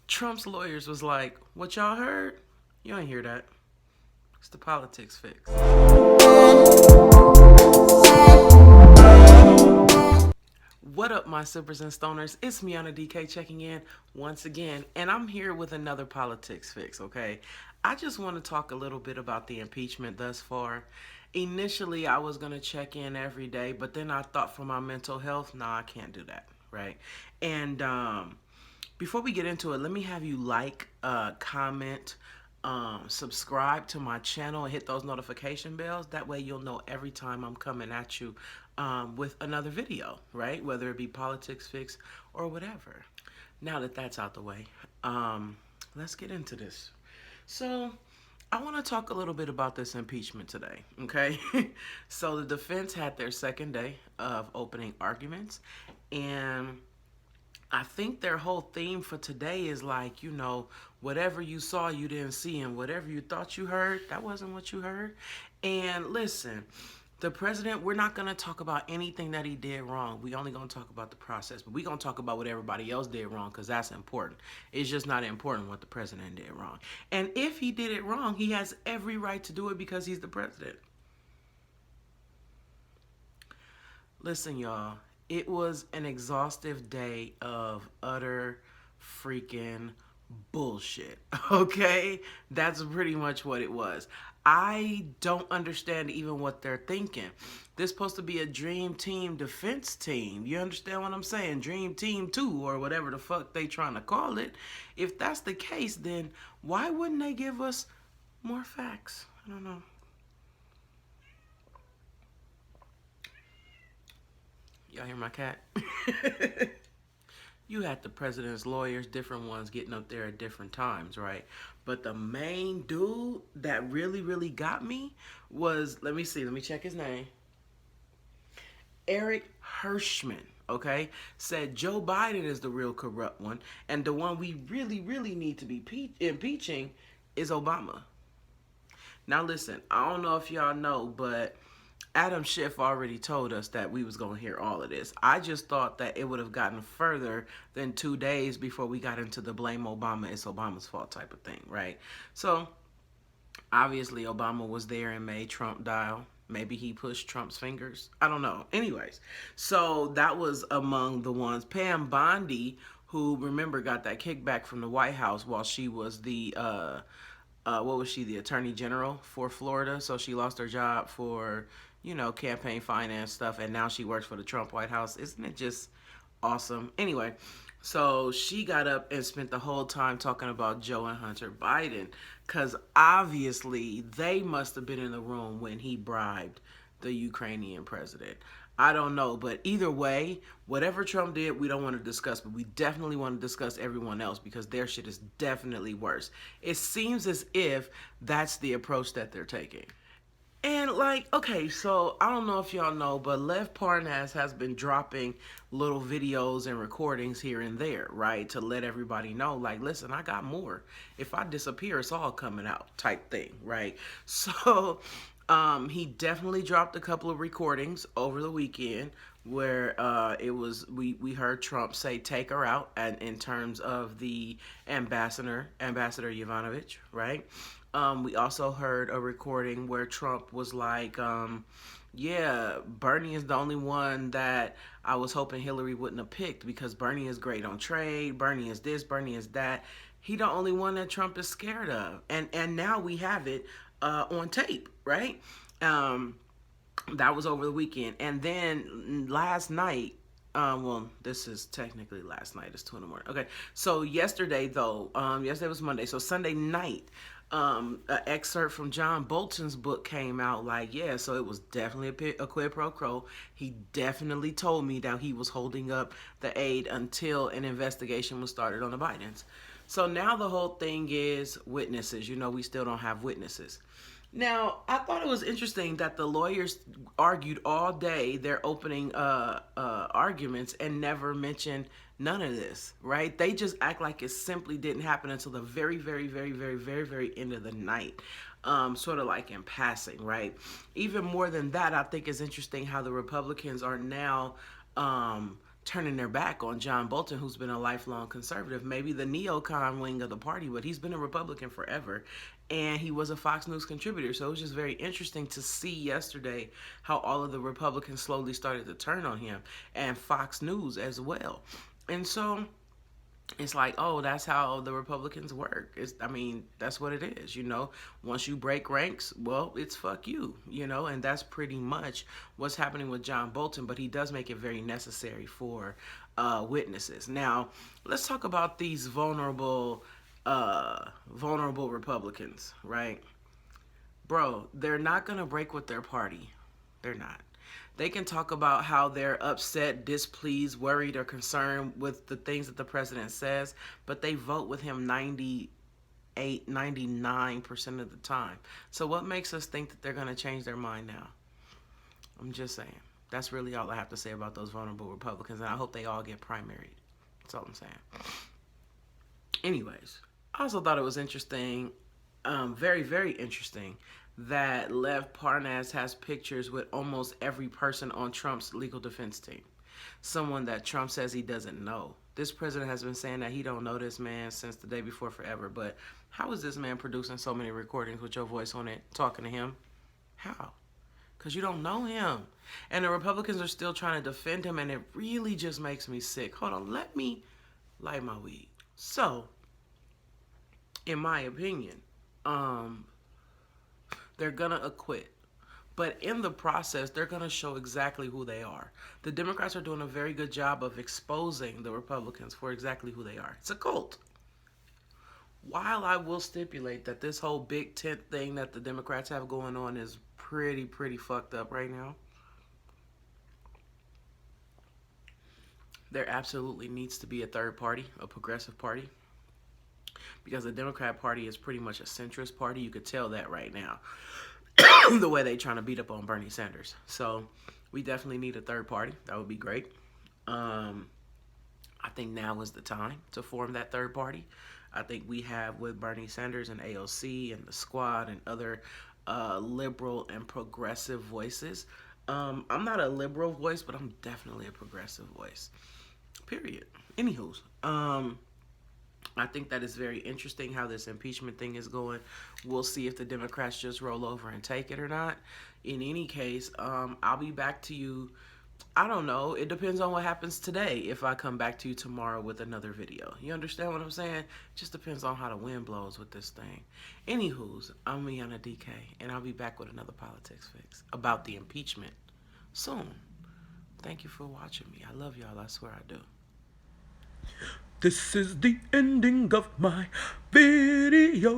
Trump's lawyers was like, what y'all heard? You ain't hear that. It's the politics fix. What up, my supers and stoners? It's me on a DK checking in once again, and I'm here with another politics fix, okay? I just want to talk a little bit about the impeachment thus far. Initially, I was going to check in every day, but then I thought for my mental health, nah, I can't do that, right? And before we get into it, let me have you like, comment, subscribe to my channel and hit those notification bells. That way you'll know every time I'm coming at you with another video, right? Whether it be politics fix or whatever. Now that that's out the way, let's get into this. So I want to talk a little bit about this impeachment today, okay? So the defense had their second day of opening arguments, and I think their whole theme for today is like, whatever you saw, you didn't see, and whatever you thought you heard, that wasn't what you heard. And listen, the president, we're not going to talk about anything that he did wrong. We only going to talk about the process, but we're going to talk about what everybody else did wrong because that's important. It's just not important what the president did wrong. And if he did it wrong, he has every right to do it because he's the president. Listen, y'all, it was an exhaustive day of utter freaking bullshit. Okay? That's pretty much what it was. I don't understand even what they're thinking. This supposed to be a dream team defense team. You understand what I'm saying? Dream team 2 or whatever the fuck they trying to call it. If that's the case, then why wouldn't they give us more facts? I don't know. Y'all hear my cat? You had the president's lawyers, different ones getting up there at different times, right? But the main dude that really, really got me was, let me see, let me check his name. Eric Hirschman, okay, said Joe Biden is the real corrupt one, and the one we really, really need to be impeaching is Obama. Now listen, I don't know if y'all know, but Adam Schiff already told us that we was going to hear all of this. I just thought that it would have gotten further than 2 days before we got into the blame Obama, it's Obama's fault type of thing, right? So, obviously Obama was there and made Trump dial. Maybe he pushed Trump's fingers. I don't know. Anyways, so that was among the ones. Pam Bondi, who, remember, got that kickback from the White House while she was what was she, the attorney general for Florida? So she lost her job for, campaign finance stuff, and now she works for the Trump White House. Isn't it just awesome? Anyway, so she got up and spent the whole time talking about Joe and Hunter Biden, because obviously they must have been in the room when he bribed the Ukrainian president. I don't know, but either way, whatever Trump did, we don't want to discuss, but we definitely want to discuss everyone else because their shit is definitely worse. It seems as if that's the approach that they're taking. And like, okay, so I don't know if y'all know, but Lev Parnas has been dropping little videos and recordings here and there, right? To let everybody know, like, listen, I got more. If I disappear, it's all coming out type thing, right? So he definitely dropped a couple of recordings over the weekend where it was we heard Trump say take her out, and in terms of the ambassador Yovanovitch, right? We also heard a recording where Trump was like, yeah, Bernie is the only one that I was hoping Hillary wouldn't have picked because Bernie is great on trade, Bernie is this, Bernie is that. He the only one that Trump is scared of. And now we have it on tape, right? That was over the weekend. And then last night, well, this is technically last night. It's 2 in the morning. Okay, so yesterday though, yesterday was Monday. So Sunday night, an excerpt from John Bolton's book came out. Like, yeah, so it was definitely a quid pro quo. He definitely told me that he was holding up the aid until an investigation was started on the Bidens. So now the whole thing is witnesses. We still don't have witnesses. Now, I thought it was interesting that the lawyers argued all day their opening arguments and never mentioned none of this, right? They just act like it simply didn't happen until the very, very, very, very, very, very end of the night, sort of like in passing, right? Even more than that, I think it's interesting how the Republicans are now turning their back on John Bolton, who's been a lifelong conservative, maybe the neocon wing of the party, but he's been a Republican forever. And he was a Fox News contributor. So it was just very interesting to see yesterday how all of the Republicans slowly started to turn on him, and Fox News as well. And so it's like, oh, that's how the Republicans work. I mean, that's what it is, you know. Once you break ranks, well, it's fuck you, you know, and that's pretty much what's happening with John Bolton. But he does make it very necessary for witnesses. Now, let's talk about these vulnerable Republicans, right? Bro, they're not gonna break with their party. They're not. They can talk about how they're upset, displeased, worried, or concerned with the things that the president says, but they vote with him 98, 99% of the time. So what makes us think that they're going to change their mind now? I'm just saying. That's really all I have to say about those vulnerable Republicans, and I hope they all get primaried. That's all I'm saying. Anyways, I also thought it was interesting, very, very interesting, that Lev Parnas has pictures with almost every person on Trump's legal defense team. Someone that Trump says he doesn't know. This president has been saying that he don't know this man since the day before forever, but how is this man producing so many recordings with your voice on it, talking to him? How? Because you don't know him. And the Republicans are still trying to defend him, and it really just makes me sick. Hold on, let me light my weed. So, in my opinion, they're gonna acquit. But in the process, they're going to show exactly who they are. The Democrats are doing a very good job of exposing the Republicans for exactly who they are. It's a cult. While I will stipulate that this whole big tent thing that the Democrats have going on is pretty fucked up right now, there absolutely needs to be a third party, a progressive party. Because the Democrat Party is pretty much a centrist party. You could tell that right now. The way they trying to beat up on Bernie Sanders. So we definitely need a third party. That would be great. I think now is the time to form that third party. I think we have with Bernie Sanders and AOC and the Squad and other liberal and progressive voices. I'm not a liberal voice, but I'm definitely a progressive voice. Period. Anywho's, I think that is very interesting how this impeachment thing is going. We'll see if the Democrats just roll over and take it or not. In any case, I'll be back to you. I don't know. It depends on what happens today if I come back to you tomorrow with another video. You understand what I'm saying? Just depends on how the wind blows with this thing. Anywho's, I'm Rihanna DK, and I'll be back with another politics fix about the impeachment soon. Thank you for watching me. I love y'all. I swear I do. This is the ending of my video.